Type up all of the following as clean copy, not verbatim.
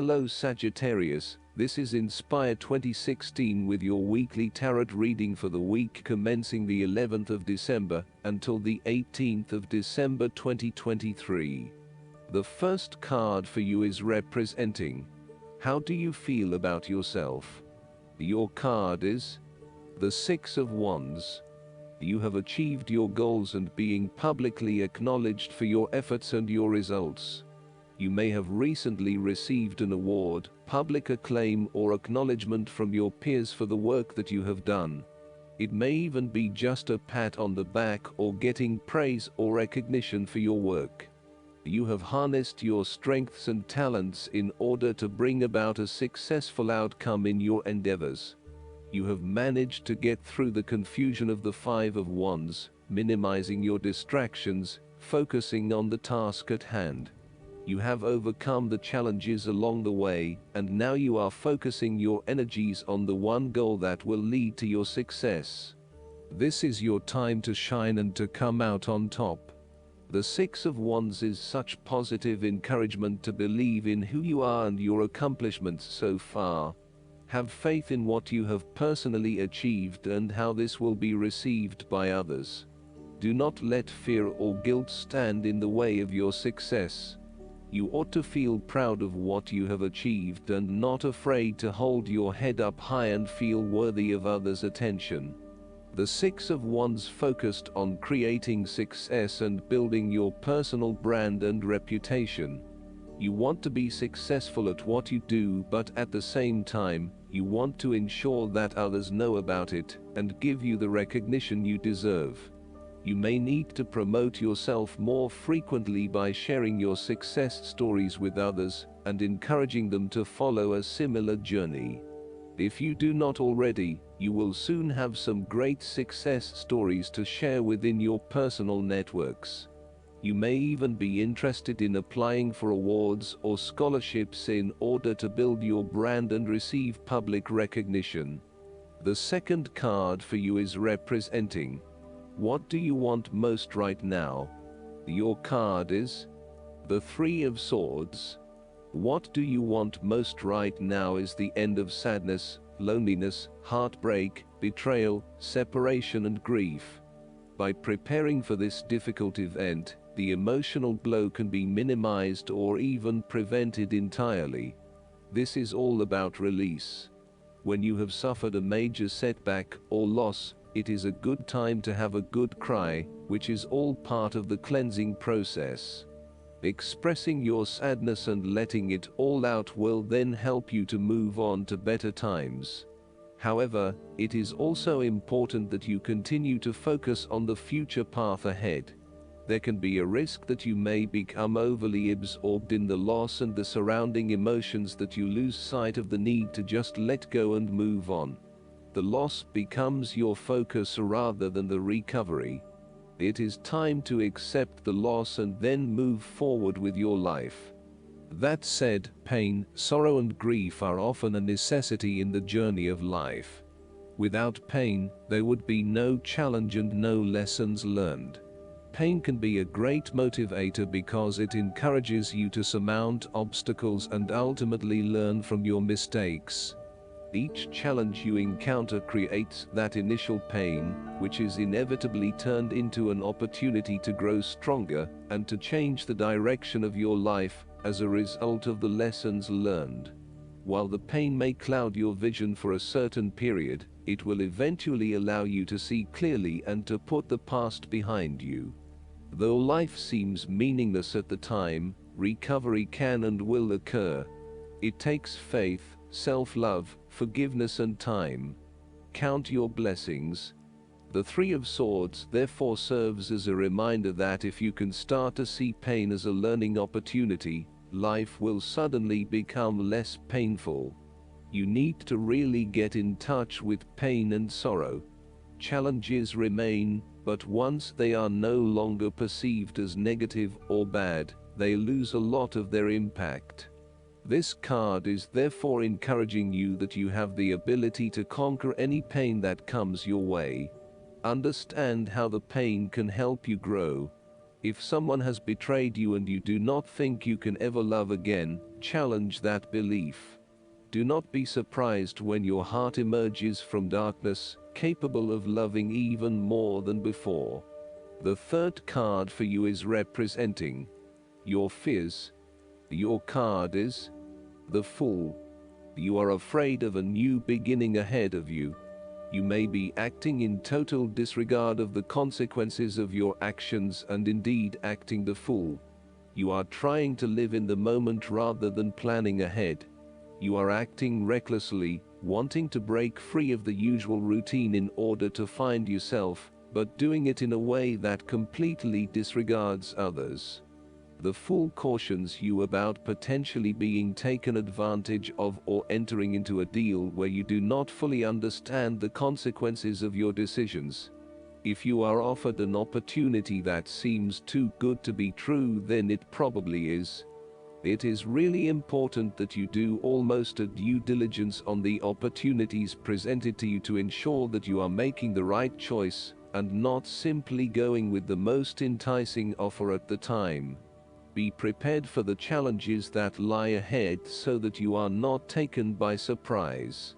Hello Sagittarius, this is Inspire 2016 with your weekly tarot reading for the week commencing the 11th of December until the 18th of December 2023. The first card for you is representing: how do you feel about yourself? Your card is the Six of Wands. You have achieved your goals and being publicly acknowledged for your efforts and your results. You may have recently received an award, public acclaim or acknowledgement from your peers for the work that you have done. It may even be just a pat on the back or getting praise or recognition for your work. You have harnessed your strengths and talents in order to bring about a successful outcome in your endeavors. You have managed to get through the confusion of the Five of Wands, minimizing your distractions, focusing on the task at hand. You have overcome the challenges along the way, and now you are focusing your energies on the one goal that will lead to your success. This is your time to shine and to come out on top. The Six of Wands is such positive encouragement to believe in who you are and your accomplishments so far. Have faith in what you have personally achieved and how this will be received by others. Do not let fear or guilt stand in the way of your success. You ought to feel proud of what you have achieved and not afraid to hold your head up high and feel worthy of others' attention. The Six of Wands focused on creating success and building your personal brand and reputation. You want to be successful at what you do, but at the same time, you want to ensure that others know about it and give you the recognition you deserve. You may need to promote yourself more frequently by sharing your success stories with others and encouraging them to follow a similar journey. If you do not already, you will soon have some great success stories to share within your personal networks. You may even be interested in applying for awards or scholarships in order to build your brand and receive public recognition. The second card for you is representing: what do you want most right now? Your card is the Three of Swords. What do you want most right now is the end of sadness, loneliness, heartbreak, betrayal, separation and grief. By preparing for this difficult event, the emotional blow can be minimized or even prevented entirely. This is all about release. When you have suffered a major setback or loss, it is a good time to have a good cry, which is all part of the cleansing process. Expressing your sadness and letting it all out will then help you to move on to better times. However, it is also important that you continue to focus on the future path ahead. There can be a risk that you may become overly absorbed in the loss and the surrounding emotions that you lose sight of the need to just let go and move on. The loss becomes your focus rather than the recovery. It is time to accept the loss and then move forward with your life. That said, pain, sorrow and grief are often a necessity in the journey of life. Without pain, there would be no challenge and no lessons learned. Pain can be a great motivator because it encourages you to surmount obstacles and ultimately learn from your mistakes. Each challenge you encounter creates that initial pain, which is inevitably turned into an opportunity to grow stronger and to change the direction of your life as a result of the lessons learned. While the pain may cloud your vision for a certain period, it will eventually allow you to see clearly and to put the past behind you. Though life seems meaningless at the time, recovery can and will occur. It takes faith, self-love, forgiveness and time. Count your blessings. The Three of Swords therefore serves as a reminder that if you can start to see pain as a learning opportunity, life will suddenly become less painful. You need to really get in touch with pain and sorrow. Challenges remain, but once they are no longer perceived as negative or bad, they lose a lot of their impact. This card is therefore encouraging you that you have the ability to conquer any pain that comes your way. Understand how the pain can help you grow. If someone has betrayed you and you do not think you can ever love again, Challenge that belief. Do not be surprised when your heart emerges from darkness, capable of loving even more than before. The third card for you is representing your fears. Your card is the Fool. You are afraid of a new beginning ahead of you. You may be acting in total disregard of the consequences of your actions and indeed acting the fool. You are trying to live in the moment rather than planning ahead. You are acting recklessly, wanting to break free of the usual routine in order to find yourself, but doing it in a way that completely disregards others. The Fool cautions you about potentially being taken advantage of or entering into a deal where you do not fully understand the consequences of your decisions. If you are offered an opportunity that seems too good to be true, then it probably is. It is really important that you do almost a due diligence on the opportunities presented to you to ensure that you are making the right choice and not simply going with the most enticing offer at the time. Be prepared for the challenges that lie ahead so that you are not taken by surprise.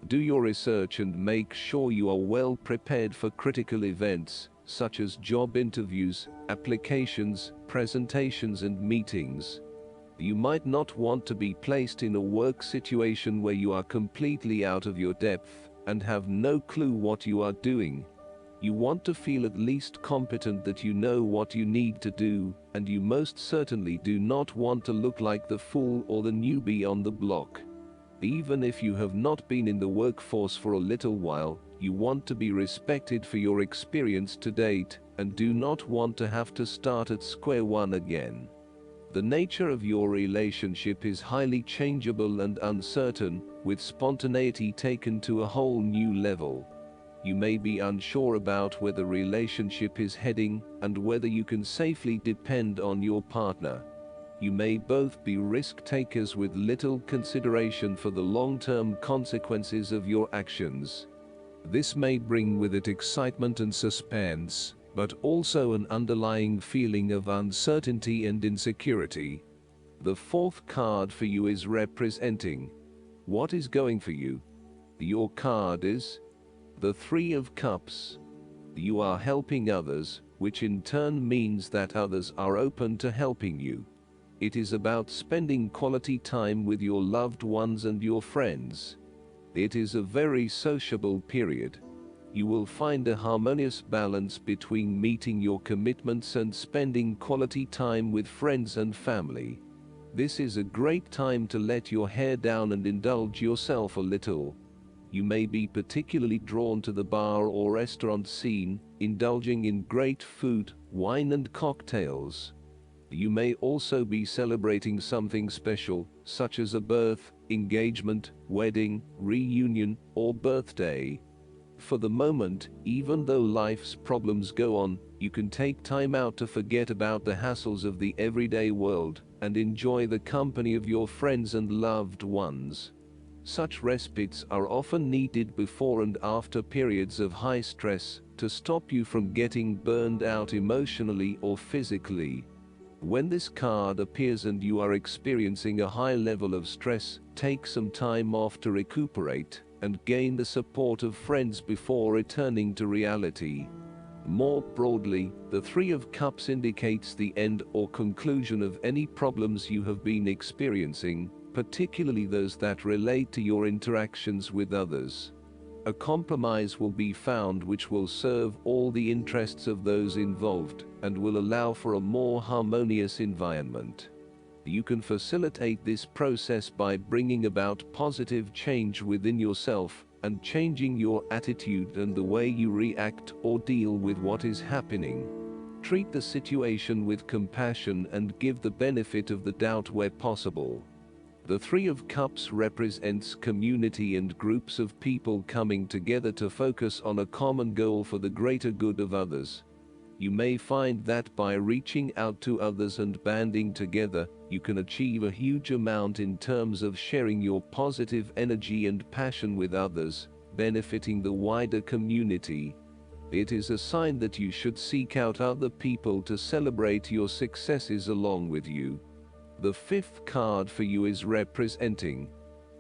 Do your research and make sure you are well prepared for critical events, such as job interviews, applications, presentations and meetings. You might not want to be placed in a work situation where you are completely out of your depth and have no clue what you are doing. You want to feel at least competent that you know what you need to do, and you most certainly do not want to look like the fool or the newbie on the block. Even if you have not been in the workforce for a little while, you want to be respected for your experience to date, and do not want to have to start at square one again. The nature of your relationship is highly changeable and uncertain, with spontaneity taken to a whole new level. You may be unsure about where the relationship is heading and whether you can safely depend on your partner. You may both be risk takers with little consideration for the long-term consequences of your actions. This may bring with it excitement and suspense, but also an underlying feeling of uncertainty and insecurity. The fourth card for you is representing what is going for you. Your card is the Three of Cups. You are helping others, which in turn means that others are open to helping you. It is about spending quality time with your loved ones and your friends. It is a very sociable period. You will find a harmonious balance between meeting your commitments and spending quality time with friends and family. This is a great time to let your hair down and indulge yourself a little. You may be particularly drawn to the bar or restaurant scene, indulging in great food, wine and cocktails. You may also be celebrating something special, such as a birth, engagement, wedding, reunion, or birthday. For the moment, even though life's problems go on, you can take time out to forget about the hassles of the everyday world and enjoy the company of your friends and loved ones. Such respites are often needed before and after periods of high stress to stop you from getting burned out emotionally or physically. When this card appears and you are experiencing a high level of stress, take some time off to recuperate and gain the support of friends before returning to reality. More broadly, the Three of Cups indicates the end or conclusion of any problems you have been experiencing, particularly those that relate to your interactions with others. A compromise will be found which will serve all the interests of those involved and will allow for a more harmonious environment. You can facilitate this process by bringing about positive change within yourself and changing your attitude and the way you react or deal with what is happening. Treat the situation with compassion and give the benefit of the doubt where possible. The Three of Cups represents community and groups of people coming together to focus on a common goal for the greater good of others. You may find that by reaching out to others and banding together, you can achieve a huge amount in terms of sharing your positive energy and passion with others, benefiting the wider community. It is a sign that you should seek out other people to celebrate your successes along with you. The fifth card for you is representing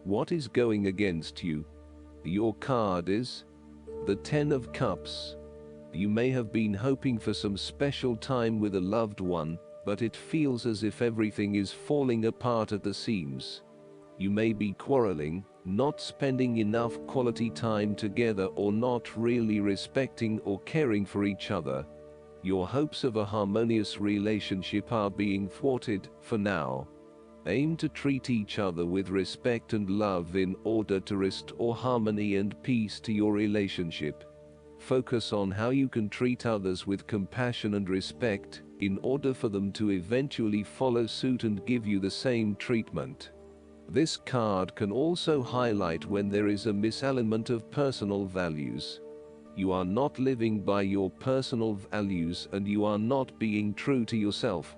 what is going against you. Your card is the Ten of Cups. You may have been hoping for some special time with a loved one, but it feels as if everything is falling apart at the seams. You may be quarreling, not spending enough quality time together, or not really respecting or caring for each other. Your hopes of a harmonious relationship are being thwarted for now. Aim to treat each other with respect and love in order to restore harmony and peace to your relationship. Focus on how you can treat others with compassion and respect, in order for them to eventually follow suit and give you the same treatment. This card can also highlight when there is a misalignment of personal values. You are not living by your personal values, and you are not being true to yourself.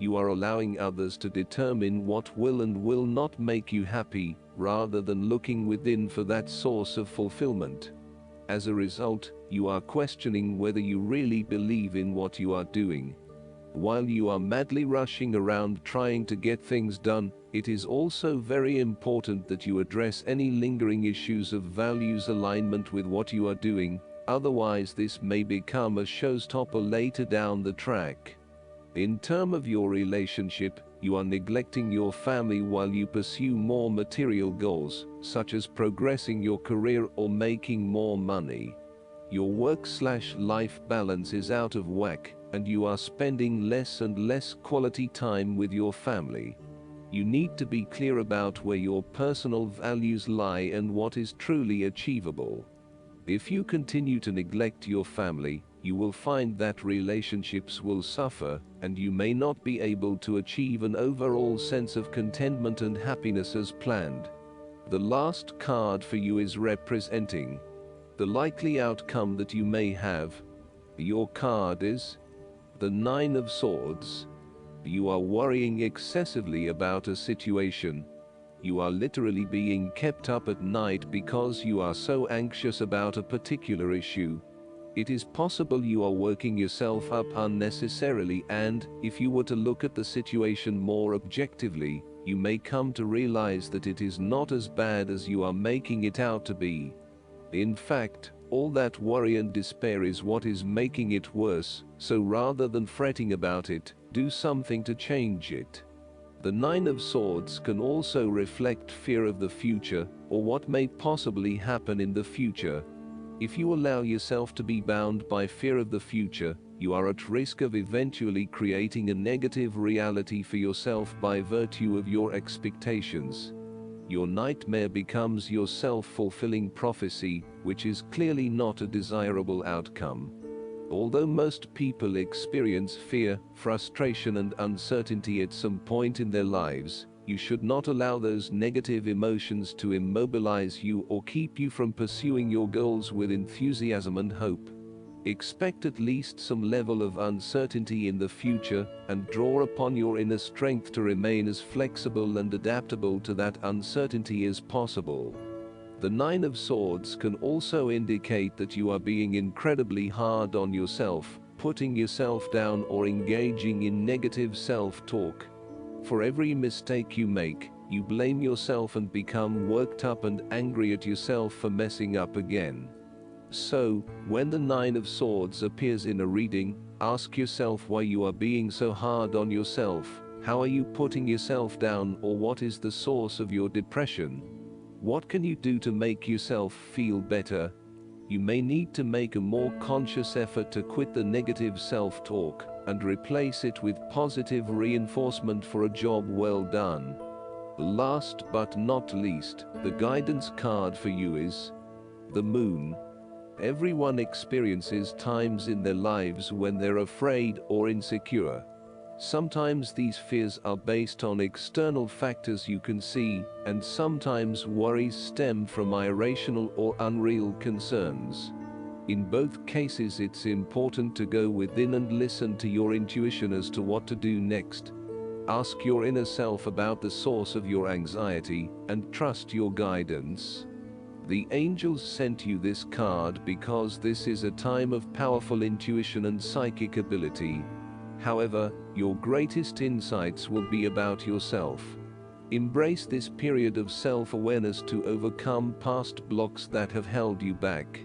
You are allowing others to determine what will and will not make you happy, rather than looking within for that source of fulfillment. As a result, you are questioning whether you really believe in what you are doing. While you are madly rushing around trying to get things done, it is also very important that you address any lingering issues of values alignment with what you are doing, otherwise this may become a showstopper later down the track. In terms of your relationship, you are neglecting your family while you pursue more material goals, such as progressing your career or making more money. Your work/life balance is out of whack, and you are spending less and less quality time with your family. You need to be clear about where your personal values lie and what is truly achievable. If you continue to neglect your family, you will find that relationships will suffer, and you may not be able to achieve an overall sense of contentment and happiness as planned. The last card for you is representing the likely outcome that you may have. Your card is the Nine of Swords. You are worrying excessively about a situation. You are literally being kept up at night because you are so anxious about a particular issue. It is possible you are working yourself up unnecessarily, and if you were to look at the situation more objectively, you may come to realize that it is not as bad as you are making it out to be. In fact, all that worry and despair is what is making it worse, so rather than fretting about it, do something to change it. The Nine of Swords can also reflect fear of the future, or what may possibly happen in the future. If you allow yourself to be bound by fear of the future, you are at risk of eventually creating a negative reality for yourself by virtue of your expectations. Your nightmare becomes your self-fulfilling prophecy, which is clearly not a desirable outcome. Although most people experience fear, frustration, and uncertainty at some point in their lives, you should not allow those negative emotions to immobilize you or keep you from pursuing your goals with enthusiasm and hope. Expect at least some level of uncertainty in the future, and draw upon your inner strength to remain as flexible and adaptable to that uncertainty as possible. The Nine of Swords can also indicate that you are being incredibly hard on yourself, putting yourself down, or engaging in negative self-talk. For every mistake you make, you blame yourself and become worked up and angry at yourself for messing up again. So, when the Nine of Swords appears in a reading, ask yourself why you are being so hard on yourself. How are you putting yourself down, or what is the source of your depression? What can you do to make yourself feel better? You may need to make a more conscious effort to quit the negative self-talk and replace it with positive reinforcement for a job well done. Last but not least, the guidance card for you is the Moon. Everyone experiences times in their lives when they're afraid or insecure. Sometimes these fears are based on external factors you can see, and sometimes worries stem from irrational or unreal concerns. In both cases, it's important to go within and listen to your intuition as to what to do next. Ask your inner self about the source of your anxiety, and trust your guidance. The angels sent you this card because this is a time of powerful intuition and psychic ability. However, your greatest insights will be about yourself. Embrace this period of self-awareness to overcome past blocks that have held you back.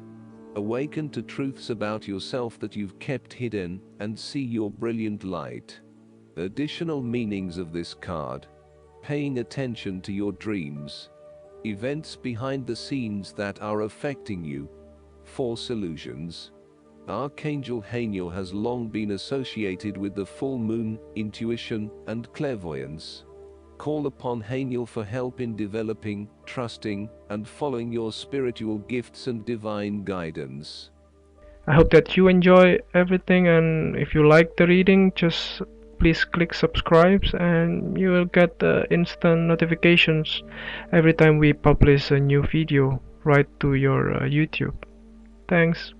Awaken to truths about yourself that you've kept hidden, and see your brilliant light. Additional meanings of this card: paying attention to your dreams, events behind the scenes that are affecting you, false illusions. Archangel Haniel has long been associated with the full moon, intuition, and clairvoyance. Call upon Haniel for help in developing, trusting, and following your spiritual gifts and divine guidance. I hope that you enjoy everything, and if you like the reading, just please click subscribe and you will get instant notifications every time we publish a new video right to your YouTube. Thanks.